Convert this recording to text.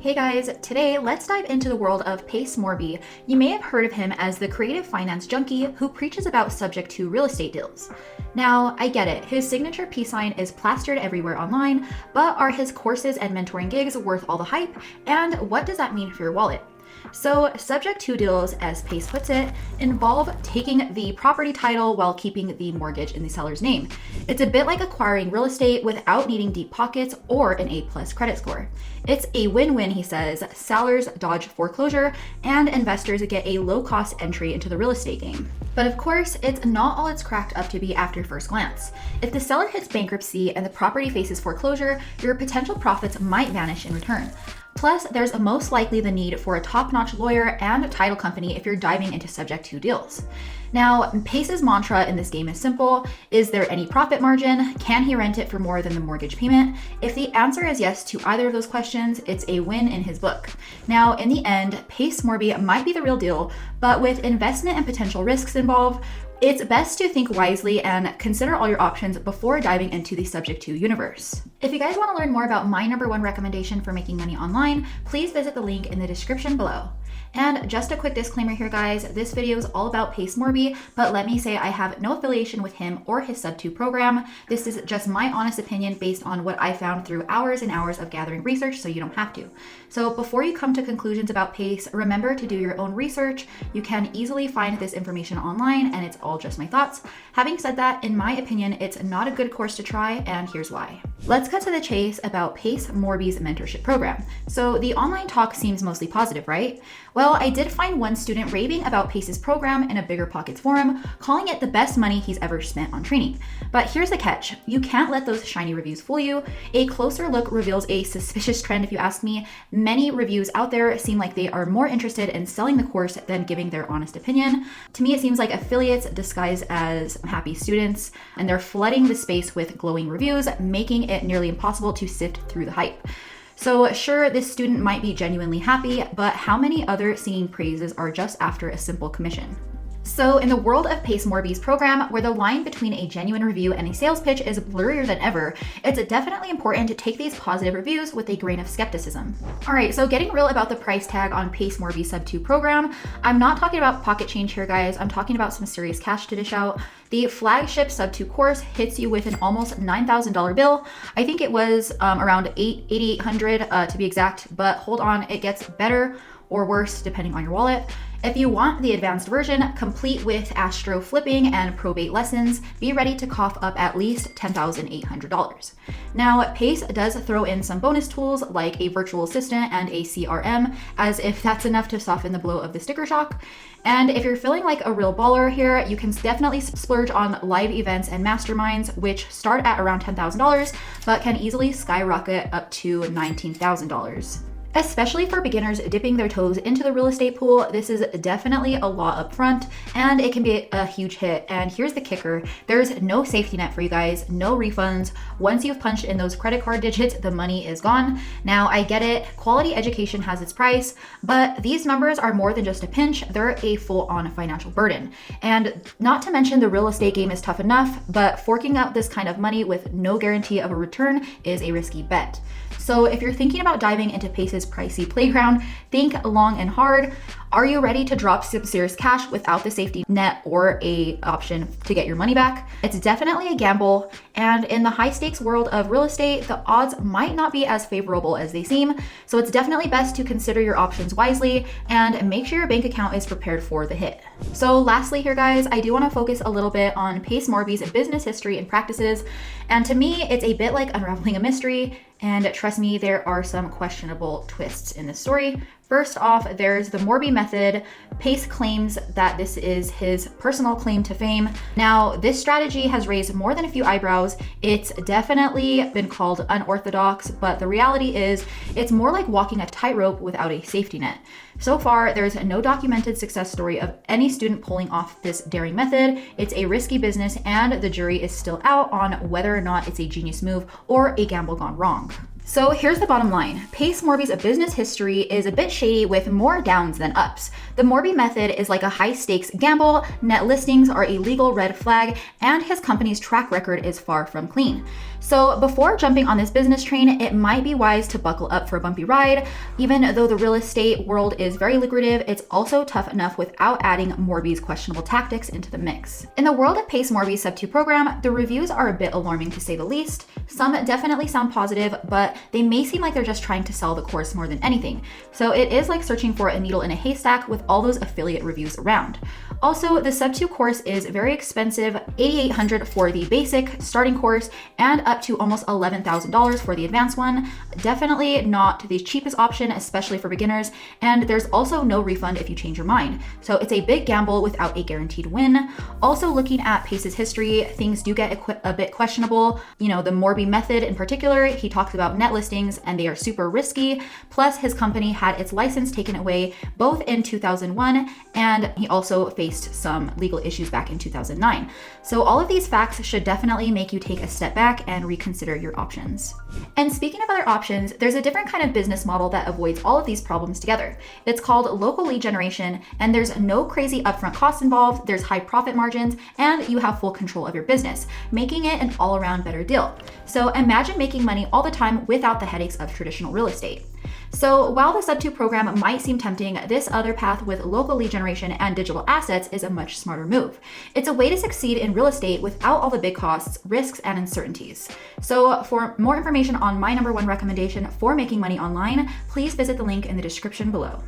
Hey guys, today let's dive into the world of Pace Morie. You may have heard of him as the creative finance junkie who preaches about Sub2 real estate deals. Now, I get it, his signature peace sign is plastered everywhere online, but are his courses and mentoring gigs worth all the hype? And what does that mean for your wallet? So, Sub2 deals, as Pace puts it, involve taking the property title while keeping the mortgage in the seller's name. It's a bit like acquiring real estate without needing deep pockets or an A+ credit score. It's a win-win, he says. Sellers dodge foreclosure, and investors get a low-cost entry into the real estate game. But of course, it's not all it's cracked up to be after first glance. If the seller hits bankruptcy and the property faces foreclosure, your potential profits might vanish in return. Plus, there's most likely the need for a top-notch lawyer and a title company if you're diving into Sub2 deals. Now, Pace's mantra in this game is simple. Is there any profit margin? Can he rent it for more than the mortgage payment? If the answer is yes to either of those questions, it's a win in his book. Now, in the end, Pace Morie might be the real deal, but with investment and potential risks involved, it's best to think wisely and consider all your options before diving into the Sub2 universe. If you guys want to learn more about my #1 recommendation for making money online, please visit the link in the description below. And just a quick disclaimer here, guys, this video is all about Pace Morie, but let me say I have no affiliation with him or his Sub2 program. This is just my honest opinion based on what I found through hours and hours of gathering research, so you don't have to. So before you come to conclusions about Pace, remember to do your own research. You can easily find this information online, and it's all just my thoughts. Having said that, in my opinion, it's not a good course to try, and here's why. Let's cut to the chase about Pace Morie's mentorship program. So the online talk seems mostly positive, right? Well, I did find one student raving about Pace's program in a Bigger Pockets forum, calling it the best money he's ever spent on training. But here's the catch. You can't let those shiny reviews fool you. A closer look reveals a suspicious trend, if you ask me. Many reviews out there seem like they are more interested in selling the course than giving their honest opinion. To me, it seems like affiliates disguised as happy students, and they're flooding the space with glowing reviews, making it nearly impossible to sift through the hype. So sure, this student might be genuinely happy, but how many other singing praises are just after a simple commission? So in the world of Pace Morie's program, where the line between a genuine review and a sales pitch is blurrier than ever, it's definitely important to take these positive reviews with a grain of skepticism. All right, so getting real about the price tag on Pace Morie's Sub2 program, I'm not talking about pocket change here, guys. I'm talking about some serious cash to dish out. The flagship Sub2 course hits you with an almost $9,000 bill. I think it was around $8,800 to be exact, but hold on, it gets better or worse depending on your wallet. If you want the advanced version, complete with astro flipping and probate lessons, be ready to cough up at least $10,800. Now, Pace does throw in some bonus tools like a virtual assistant and a CRM, as if that's enough to soften the blow of the sticker shock. And if you're feeling like a real baller here, you can definitely splurge on live events and masterminds, which start at around $10,000, but can easily skyrocket up to $19,000. Especially for beginners dipping their toes into the real estate pool, this is definitely a lot up front, and it can be a huge hit. And here's the kicker. There's no safety net for you guys, no refunds. Once you've punched in those credit card digits, the money is gone. Now, I get it, quality education has its price, but these numbers are more than just a pinch, they're a full-on financial burden. And not to mention the real estate game is tough enough, but forking out this kind of money with no guarantee of a return is a risky bet. So if you're thinking about diving into Pace's pricey playground, think long and hard. Are you ready to drop some serious cash without the safety net or a option to get your money back? It's definitely a gamble, and in the high stakes world of real estate, the odds might not be as favorable as they seem. So it's definitely best to consider your options wisely and make sure your bank account is prepared for the hit. So lastly here, guys, I do want to focus a little bit on Pace Morie's business history and practices. And to me, it's a bit like unraveling a mystery. And trust me, there are some questionable twists in this story. First off, there's the Morby method. Pace claims that this is his personal claim to fame. Now, this strategy has raised more than a few eyebrows. It's definitely been called unorthodox, but the reality is it's more like walking a tightrope without a safety net. So far, there's no documented success story of any student pulling off this daring method. It's a risky business, and the jury is still out on whether or not it's a genius move or a gamble gone wrong. So here's the bottom line. Pace Morby's business history is a bit shady with more downs than ups. The Morby method is like a high-stakes gamble, net listings are a legal red flag, and his company's track record is far from clean. So before jumping on this business train, it might be wise to buckle up for a bumpy ride. Even though the real estate world is very lucrative, it's also tough enough without adding Morby's questionable tactics into the mix. In the world of Pace Morby's Sub2 program, the reviews are a bit alarming to say the least. Some definitely sound positive, but they may seem like they're just trying to sell the course more than anything. So it is like searching for a needle in a haystack with all those affiliate reviews around. Also, the Sub2 course is very expensive, $8,800 for the basic starting course and up to almost $11,000 for the advanced one. Definitely not the cheapest option, especially for beginners. And there's also no refund if you change your mind. So it's a big gamble without a guaranteed win. Also, looking at Pace's history, things do get a bit questionable. You know, the Morby method in particular, he talks about net listings and they are super risky. Plus, his company had its license taken away both in 2001 and he also faced some legal issues back in 2009. So all of these facts should definitely make you take a step back and reconsider your options. And speaking of other options, there's a different kind of business model that avoids all of these problems together. It's called local lead generation, and there's no crazy upfront costs involved, there's high profit margins, and you have full control of your business, making it an all-around better deal. So imagine making money all the time without the headaches of traditional real estate. So while the Sub2 program might seem tempting, this other path with local lead generation and digital assets is a much smarter move. It's a way to succeed in real estate without all the big costs, risks, and uncertainties. So for more information on my #1 recommendation for making money online, please visit the link in the description below.